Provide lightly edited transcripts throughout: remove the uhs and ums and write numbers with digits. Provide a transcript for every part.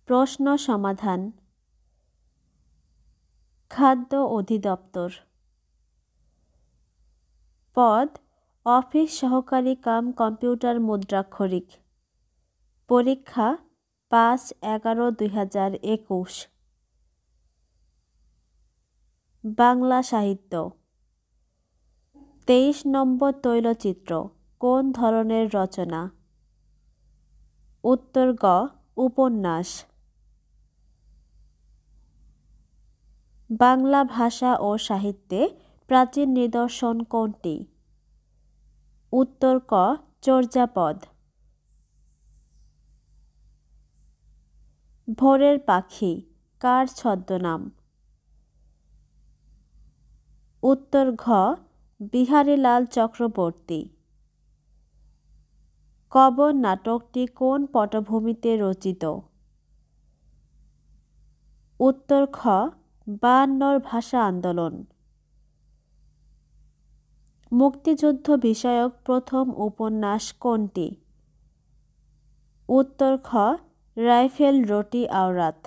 প্রশ্ন সমাধান। খাদ্য অধিদপ্তর। পদ অফিস সহকারী কাম কম্পিউটার মুদ্রাক্ষরিক। পরীক্ষা 5/11/2021। বাংলা সাহিত্য। 23 নম্বর তৈলচিত্র কোন ধরনের রচনা? উত্তর গ উপন্যাস। বাংলা ভাষা ও সাহিত্যে প্রাচীন নিদর্শন কোনটি? উত্তর ক চর্যাপদ। ভোরের পাখি কার ছদ্মনাম? উত্তর ঘ বিহারীলাল চক্রবর্তী। কবর নাটকটি কোন পটভূমিতে রচিত? উত্তর খ 52 ভাষা আন্দোলন। মুক্তিযুদ্ধ বিষয়ক প্রথম উপন্যাস কোনটি? উত্তর খ রাইফেল রোটি আওরাত।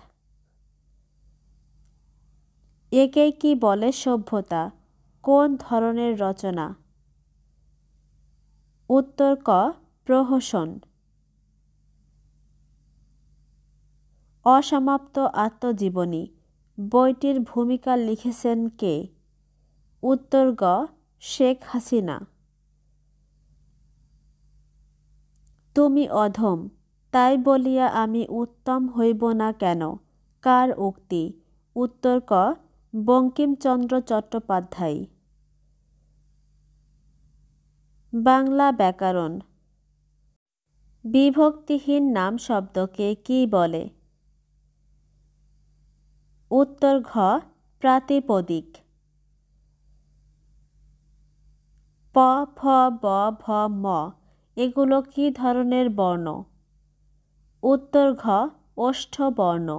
একেই কি বলে সভ্যতা কোন ধরনের রচনা? উত্তর ক প্রহসন। অসমাপ্ত আত্মজীবনী বইটির ভূমিকা লিখেছেন কে? উত্তর গ শেখ হাসিনা। তুমি অধম তাই বলিয়া আমি উত্তম হইব না কেন কার উক্তি? উত্তর ক বঙ্কিমচন্দ্র চট্টোপাধ্যায়। বাংলা ব্যাকরণ। বিভক্তিহীন নাম শব্দকে কি বলে? উত্তর ঘ প্রাতিপদিক। প ফ ব ভ ম এগুলো কি ধরনের বর্ণ? উত্তর ঘ ওষ্ঠ বর্ণ।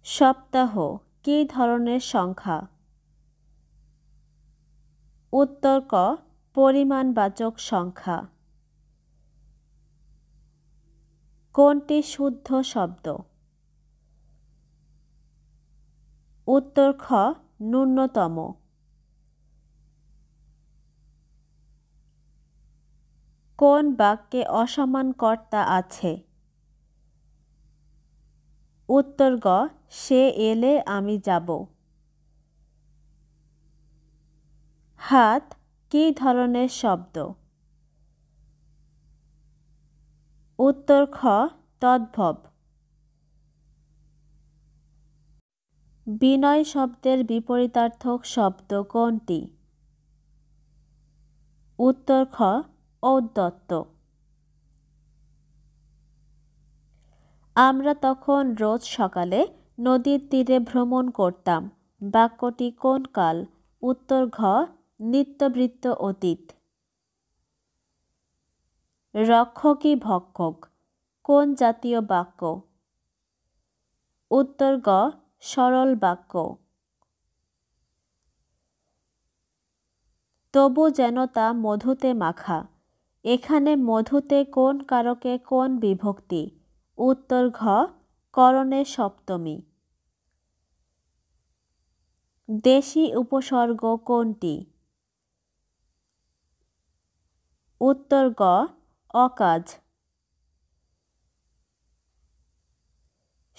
সপ্তাহ কি ধরনের সংখ্যা? উত্তর ক পরিমাণবাচক সংখ্যা। কোনটি শুদ্ধ শব্দ? উত্তর খ ন্যূনতম। কোন বাক্যে অসমান কর্তা আছে? উত্তর গ সে এলে আমি যাব। হাত কি ধরনের শব্দ? উত্তর খ তদ্ভব। বিনয় শব্দের বিপরীতার্থক শব্দ কোনটি? উত্তর খ ঔদ্ধত্য। আমরা তখন রোজ সকালে নদীর তীরে ভ্রমণ করতাম বাক্যটি কোন কাল? উত্তর ঘ নিত্যবৃত্ত অতীত। রক্ষকই ভক্ষক কোন জাতীয় বাক্য? উত্তর গ সরল বাক্য। তবু যেন তা মধুতে মাখা এখানে মধুতে কোন কারকে কোন বিভক্তি? উত্তর ঘ করণে সপ্তমী। দেশি উপসর্গ কোনটি? উত্তর গ অকাজ।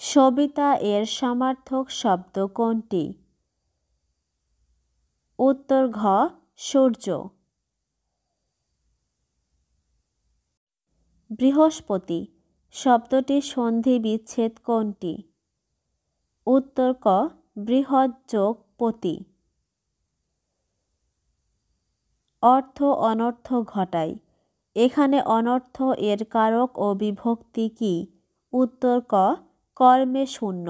সবিতা এর সমার্থক শব্দ কোনটি? উত্তর ঘ সূর্য। বৃহস্পতি শব্দটির সন্ধি বিচ্ছেদ কোনটি? উত্তর ক বৃহৎ যোগ পতি। অর্থ অনর্থ ঘটায় এখানে অনর্থ এর কারক ও বিভক্তি কি? উত্তর ক কর্মে শূন্য।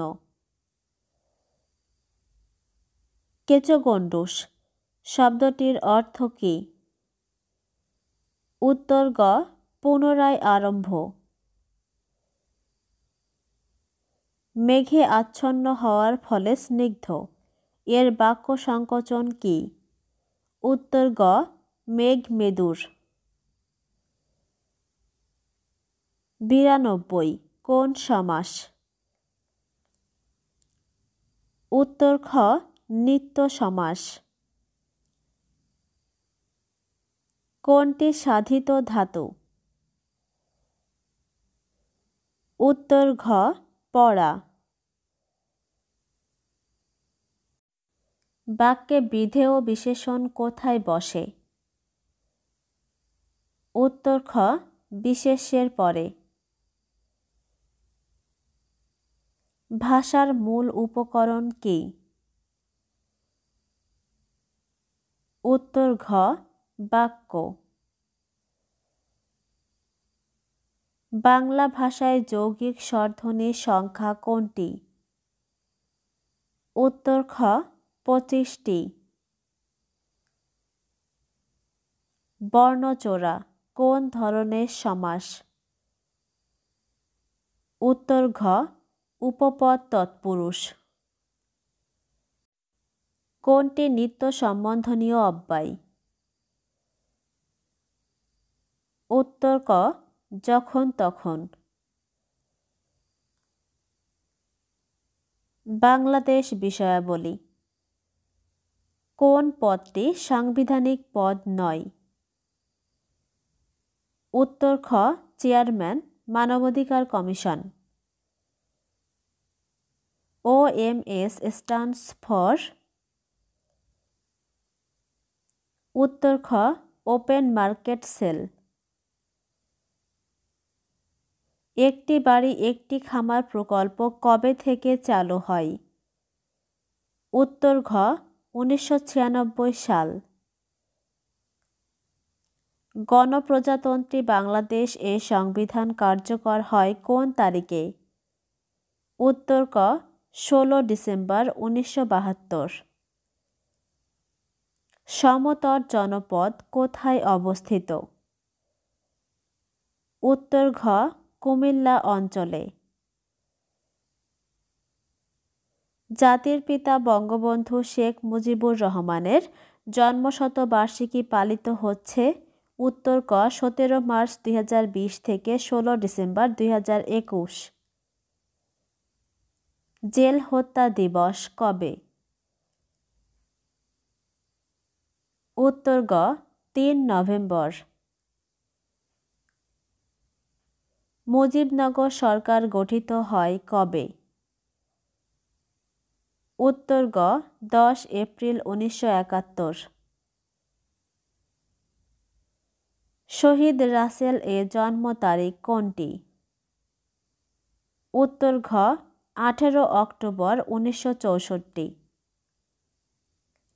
কেচগণ্ডূষ শব্দটির অর্থ কি? উত্তর গ পুনরায় আরম্ভ। মেঘে আচ্ছন্ন হওয়ার ফলে স্নিগ্ধ এর বাক্য সংকোচন কি? উত্তর গ মেঘ মেদুর। 92 কোন সমাস? উত্তর খ নিত্য সমাস। কোনটি সাধিত ধাতু? উত্তর ঘ পড়া। বাক্যে বিধেয় বিশেষণ কোথায় বসে? উত্তর খ বিশেষ্যের পরে। ভাষার মূল উপকরণ কি? উত্তর ঘ বাক্য। বাংলা ভাষায় যৌগিক স্বরধ্বনির সংখ্যা কোনটি? উত্তর খ 25টি। বর্ণচোরা কোন ধরনের সমাস? উত্তর ঘ উপপদ তৎপুরুষ। কোনটি নিত্য সম্বন্ধনীয় অব্যয়? উত্তর ক যখন তখন। বাংলাদেশ বিষয়াবলী। কোন পদটি সাংবিধানিক পদ নয়? উত্তর খ চেয়ারম্যান, মানবাধিকার কমিশন। OMS stands for? উত্তর খ ওপেন মার্কেট সেল। একটি বাড়ি একটি খামার প্রকল্প কবে থেকে চালু হয়? উত্তর ঘ 1996 সাল। গণপ্রজাতন্ত্রী বাংলাদেশ এর সংবিধান কার্যকর হয় কোন তারিখে? উত্তর ক 16 ডিসেম্বর 1972। সমতট জনপদ কোথায় অবস্থিত? উত্তর ঘ কুমিল্লা অঞ্চলে। জাতির পিতা বঙ্গবন্ধু শেখ মুজিবুর রহমানের জন্মশতবার্ষিকী পালিত হচ্ছে? উত্তর ক 17 মার্চ 2020 থেকে 16 ডিসেম্বর 2021। জেল হত্যা দিবস কবে? উত্তর গ 3 নভেম্বর। মুজিবনগর সরকার গঠিত হয় কবে? উত্তর গ 10 এপ্রিল 1971। শহীদ রাসেল এর জন্ম তারিখ কোনটি? উত্তর ঘ 18 অক্টোবর 1964।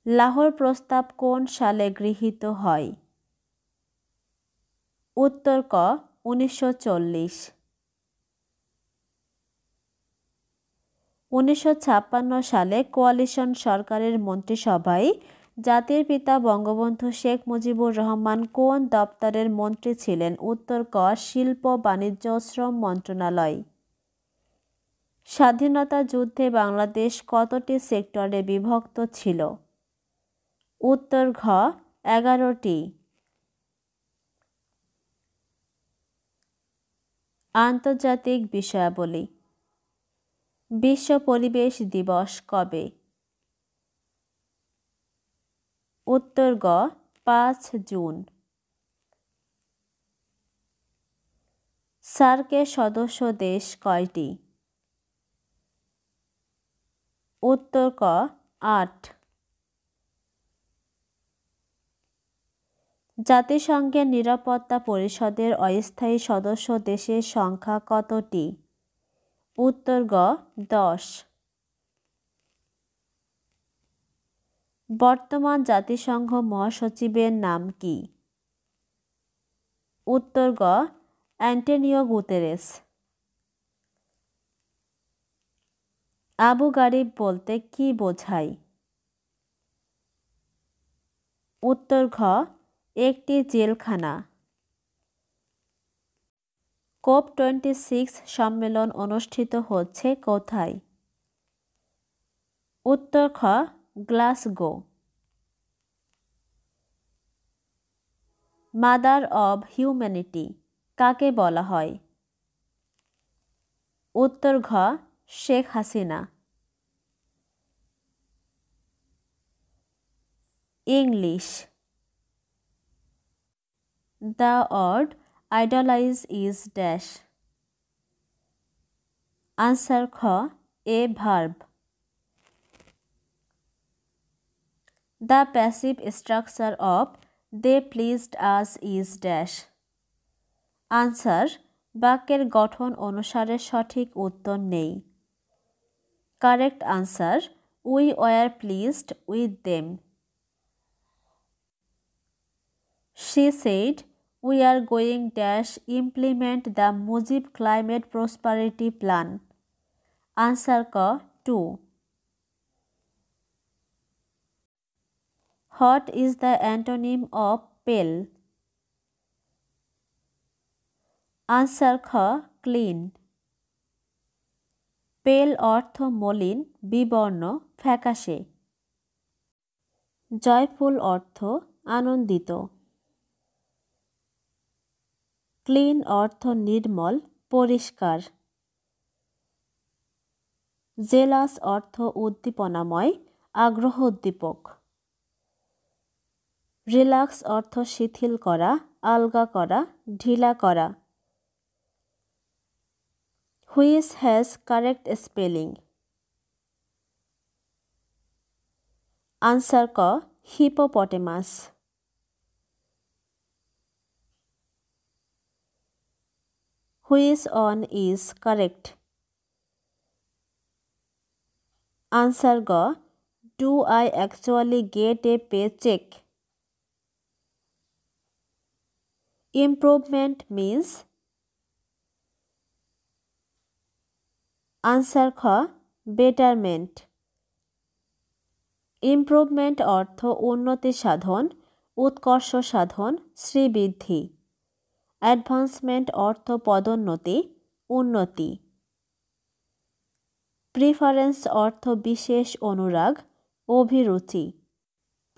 লাহোর প্রস্তাব কোন সালে গৃহীত হয়? উত্তর ক 1940। 1956 সালে কোয়ালিশন সরকারের মন্ত্রিসভায় জাতির পিতা বঙ্গবন্ধু শেখ মুজিবুর রহমান কোন দপ্তরের মন্ত্রী ছিলেন? উত্তর ক শিল্প বাণিজ্য শ্রম মন্ত্রণালয়। স্বাধীনতা যুদ্ধে বাংলাদেশ কতটি সেক্টরে বিভক্ত ছিল? উত্তর ঘ 11টি। আন্তর্জাতিক বিষয়াবলী। বিশ্ব পরিবেশ দিবস কবে? উত্তর গ 5 জুন। সার্কের সদস্য দেশ কয়টি? উত্তর ক 8। জাতিসংঘের নিরাপত্তা পরিষদের অস্থায়ী সদস্য দেশের সংখ্যা কতটি? উত্তর গ 10। বর্তমান জাতিসংঘ মহাসচিবের নাম কি? উত্তর গ অ্যান্টোনিও গুতেরেস। আবু গারিব বলতে কি বোঝায়? উত্তর ঘ একটি জেলখানা। COP26 সম্মেলন অনুষ্ঠিত হচ্ছে কোথায়? উত্তর খ গ্লাসগো। মাদার অব হিউম্যানিটি কাকে বলা হয়? উত্তর ঘ Sheikh Hasina. English. The word idolize is dash. Answer খ a verb. The passive structure of they pleased us is dash. Answer বাক্যের গঠন অনুসারে সঠিক উত্তর নেই। Correct answer we were pleased with them. She said we are going dash implement the Mujib climate prosperity plan. Answer ক 2. What is the antonym of pale? Answer খ clean. পেল অর্থ মলিন, বিবর্ণ, ফ্যাকাশে। জয়ফুল অর্থ আনন্দিত। ক্লিন অর্থ নির্মল, পরিষ্কার। জেলাস অর্থ উদ্দীপনাময়, আগ্রহ উদ্দীপক। রিল্যাক্স অর্থ শিথিল করা, আলগা করা, ঢিলা করা। Which has correct spelling? Answer ক hippopotamus. Which one is correct? Answer গ do I actually get a pay check? Improvement means? Answer খ বেটারমেন্ট। ইমপ্রুভমেন্ট অর্থ উন্নতি সাধন, উৎকর্ষ সাধন, শ্রীবৃদ্ধি। অ্যাডভান্সমেন্ট অর্থ পদোন্নতি, উন্নতি। প্রিফারেন্স অর্থ বিশেষ অনুরাগ, অভিরুচি।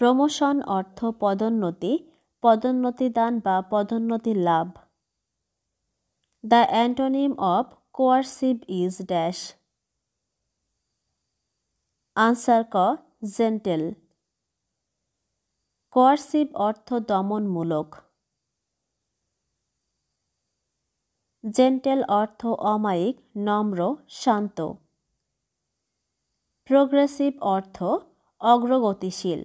প্রমোশন অর্থ পদোন্নতি, পদোন্নতি দান বা পদোন্নতি লাভ। The antonym of coercive is dash. Answer ক জেন্টেল। কোয়ারসিভ অর্থ দমনমূলক। জেন্টেল অর্থ অমায়িক, নম্র, শান্ত। প্রোগ্রেসিভ অর্থ অগ্রগতিশীল।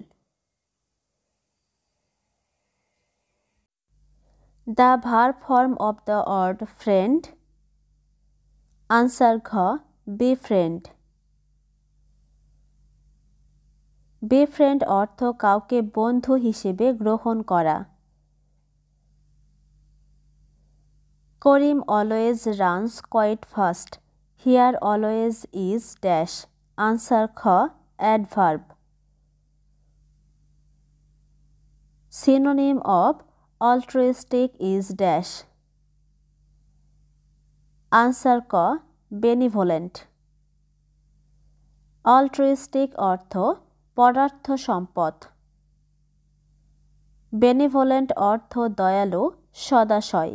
The verb form of the word friend. Answer ঘ বিফ্রেন্ড। বিফ্রেন্ড অর্থ কাউকে বন্ধু হিসেবে গ্রহণ করা। Karim always runs quite fast, here always is dash. Answer খ adverb. Synonym of altruistic is dash. Answer ক বেনিভোলেন্ট। altruistic অর্থ পদার্থ সম্পদ। বেনিভোলেন্ট অর্থ দয়ালু, সদাশয়।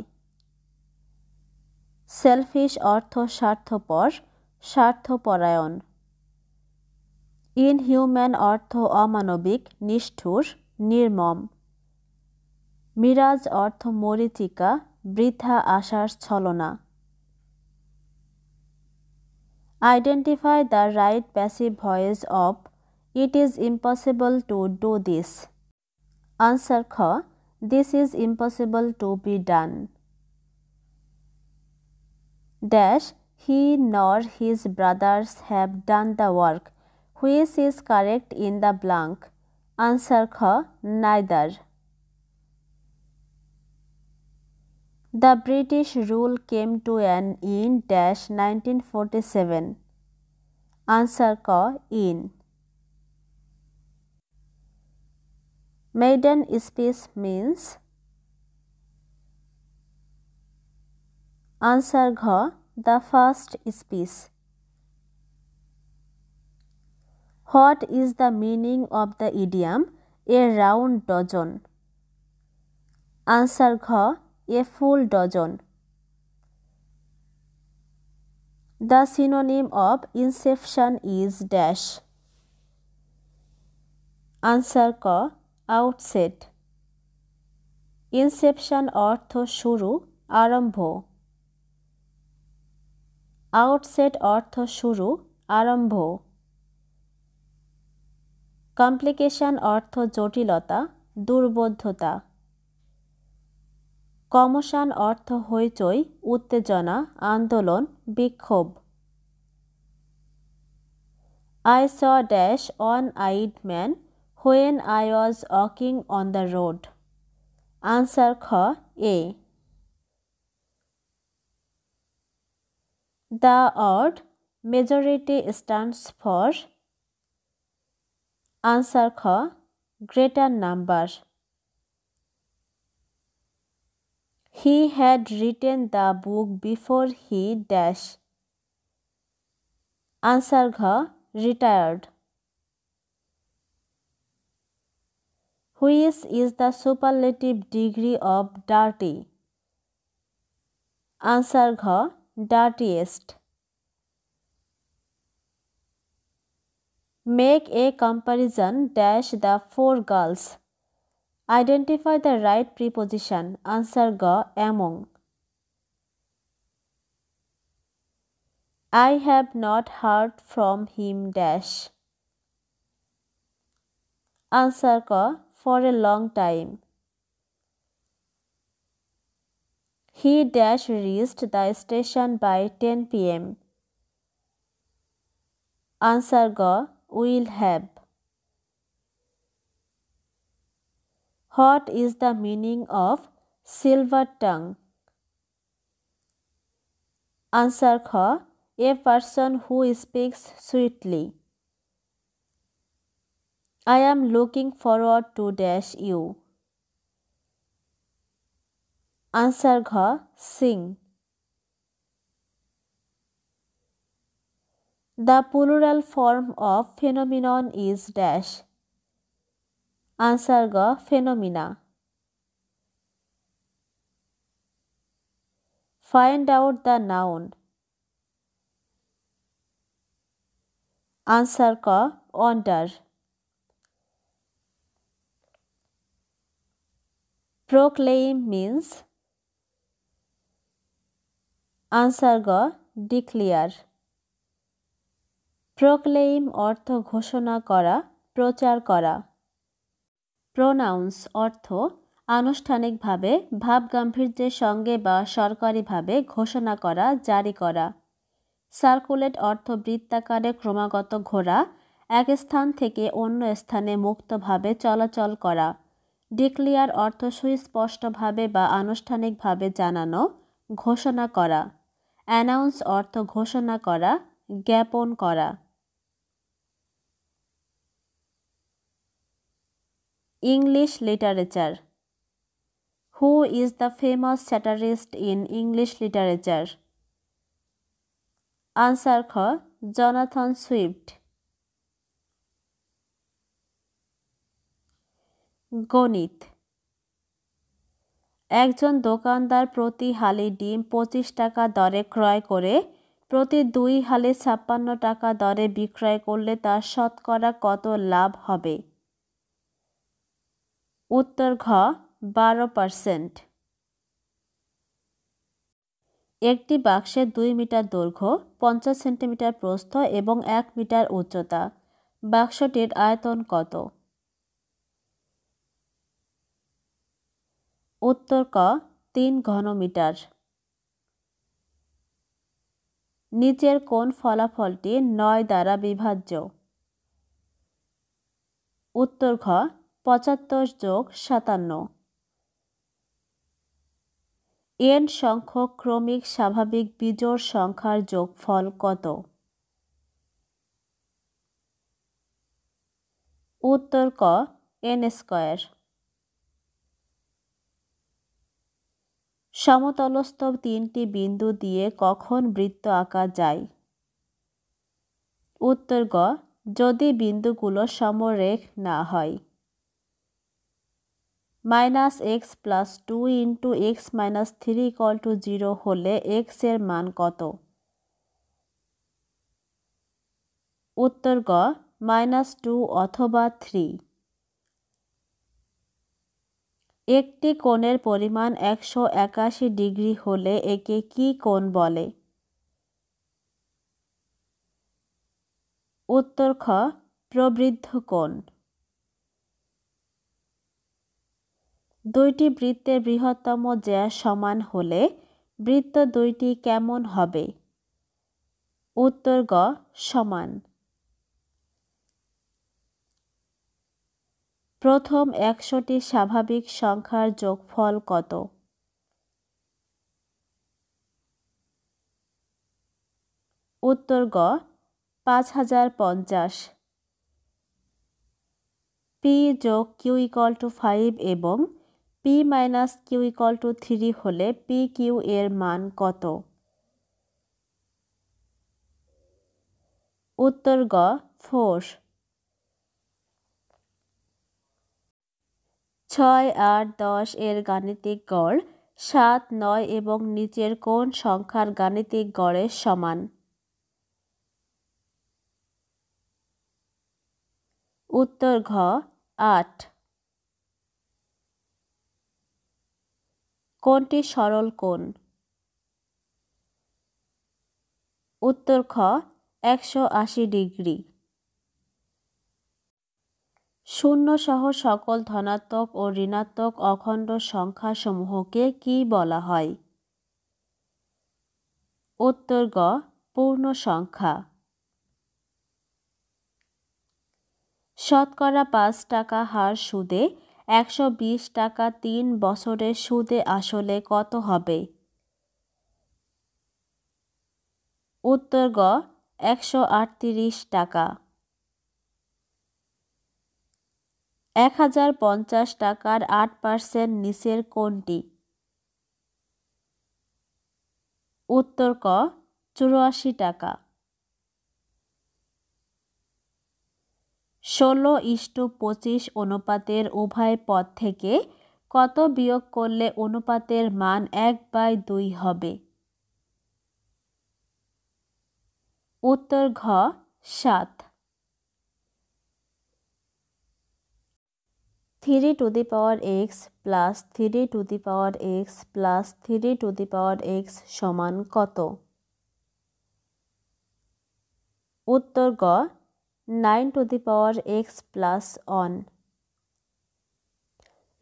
সেলফিশ অর্থ স্বার্থপর, স্বার্থপরায়ণ। ইনহিউম্যান অর্থ অমানবিক, নিষ্ঠুর, নির্মম। মিরাজ অর্থ মরীচিকা, বৃথা আশার ছলনা। Identify the right passive voice of it is impossible to do this. Answer খ this is impossible to be done. Dash he nor his brothers have done the work, which is correct in the blank. Answer খ neither. The British rule came to an end dash 1947. Answer ক in. Maiden speech means? Answer ঘ the first speech. What is the meaning of the idiom a round dozen? Answer ঘ a full dozen. The synonym of inception is dash. Answer ক outset. Inception অর্থ শুরু, আরম্ভ। Outset অর্থ শুরু, আরম্ভ। Complication অর্থ জটিলতা, দুর্বোধ্যতা। Commotion অর্থ হইচই, উত্তেজনা, আন্দোলন, বিক্ষোভ। I saw dash one-eyed man when I was walking on the road. Answer খ A. The word majority stands for. Answer খ greater number. He had written the book before he dash. Answer ঘ retired. Which is the superlative degree of dirty? Answer ঘ dirtiest. Make a comparison dash the four girls. Identify the right preposition. Answer গ among. I have not heard from him dash. Answer ক for a long time. He dash reached the station by 10 p.m. Answer গ will have. What is the meaning of silver tongue? Answer খ a person who speaks sweetly. I am looking forward to dash you. Answer ঘ sing. The plural form of phenomenon is dash. Answer গ phenomena. Find out the noun. Answer ক wonder. Proclaim means. Answer গ declare. Proclaim অর্থ ঘোষণা করা, প্রচার করা। Pronouns অর্থ আনুষ্ঠানিকভাবে ভাবগাম্ভীর্যের সঙ্গে বা সরকারিভাবে ঘোষণা করা, জারি করা। সার্কুলেট অর্থ বৃত্তাকারে ক্রমাগত ঘোরা, এক স্থান থেকে অন্য স্থানে মুক্তভাবে চলাচল করা। ডিক্লেয়ার অর্থ সুস্পষ্টভাবে বা আনুষ্ঠানিকভাবে জানানো, ঘোষণা করা। অ্যানাউন্স অর্থ ঘোষণা করা, জ্ঞাপন করা। English literature. Who is the famous satirist in English literature? Answer খ Jonathan Swift. গণিত। একজন দোকানদার প্রতি হালি ডিম 25 টাকা দরে ক্রয় করে প্রতি 2 হালি 56 টাকা দরে বিক্রয় করলে তার শতকরা কত লাভ হবে? উত্তর ঘ 12%। একটি বাক্সে 2 মিটার দৈর্ঘ্য, 50 সেন্টিমিটার প্রস্থ এবং 1 মিটার উচ্চতা। বাক্সটির আয়তন কত? উত্তর ক 3 ঘনমিটার। নিচের কোন ফলাফলটি 9 দ্বারা বিভাজ্য? উত্তর ঘ 75 যোগ 57। n সংখ্যক ক্রমিক স্বাভাবিক বিজোড় সংখ্যার যোগফল কত? উত্তর ক n স্কয়ার। সমতলস্থ 3টি বিন্দু দিয়ে কখন বৃত্ত আঁকা যায়? উত্তর গ যদি বিন্দুগুলো সমরেখ না হয়। -x + 2 × x - 3 = 0 হলে x এর মান কত? উত্তর গ -2 অথবা 3। একটি কোণের পরিমাণ 181 ডিগ্রি হলে একে কি কোণ বলে? উত্তর খ প্রবৃদ্ধ কোণ। দুইটি বৃত্তের বৃহত্তম জ্যা সমান হলে বৃত্ত দুইটি কেমন হবে? উত্তর গ সমান। প্রথম 100টি স্বাভাবিক সংখ্যার যোগফল কত? উত্তর গ 5050। পি যোগ কিউ ইকুয়াল টু 5 এবং P minus Q equal to 3 হলে পি কিউ এর মান কত? উত্তর গ 4। 6, 8, 10 এর গাণিতিক গড় 7, 9 এবং নিচের কোন সংখ্যার গাণিতিক গড়ের সমান? উত্তর ঘ 8। কোনটি সরল কোণ? উত্তর খ 180 ডিগ্রি। শূন্য সহ সকল ধনাত্মক ও ঋণাত্মক অখণ্ড সংখ্যাসমূহকে কি বলা হয়? উত্তর গ পূর্ণ সংখ্যা। শতকরা 5 টাকা হার সুদে 120 টাকা 3 বছরের সুদে আসলে কত হবে? উত্তর গ 138 টাকা। 1050 টাকার 8% নিচের কোনটি? উত্তর ক 84 টাকা। 16:25 অনুপাতের উভয় পদ থেকে কত বিয়োগ করলে অনুপাতের মান 1/2 হবে? উত্তর ঘ 7। 3 to the power x plus 3 to the power x plus 3 to the power x সমান কত? উত্তর গ 9 to the power x plus 1।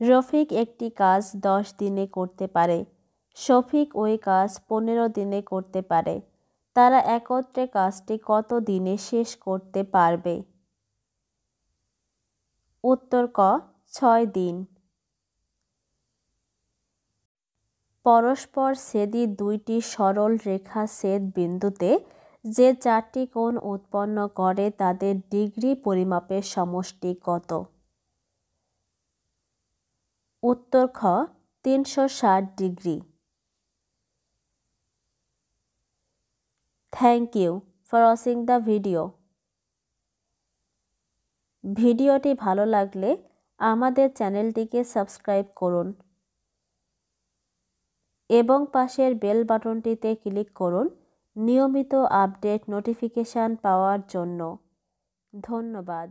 Rafiq একটি কাজ 10 দিনে করতে পারে, শফিক ওই কাজ 15 দিনে করতে পারে। তারা একত্রে কাজটি কত দিনে শেষ করতে পারবে? উত্তর ক 6 দিন। পরস্পর ছেদি দুইটি সরল রেখা ছেদ বিন্দুতে যে 4টি কোণ উৎপন্ন করে তাদের ডিগ্রি পরিমাপের সমষ্টি কত? উত্তর খ 360 degree. Thank you for watching the video. ভিডিওটি ভালো লাগলে আমাদের চ্যানেলটিকে সাবস্ক্রাইব করুন এবং পাশের বেল বাটনটিতে ক্লিক করুন নিয়মিত আপডেট নোটিফিকেশান পাওয়ার জন্য। ধন্যবাদ।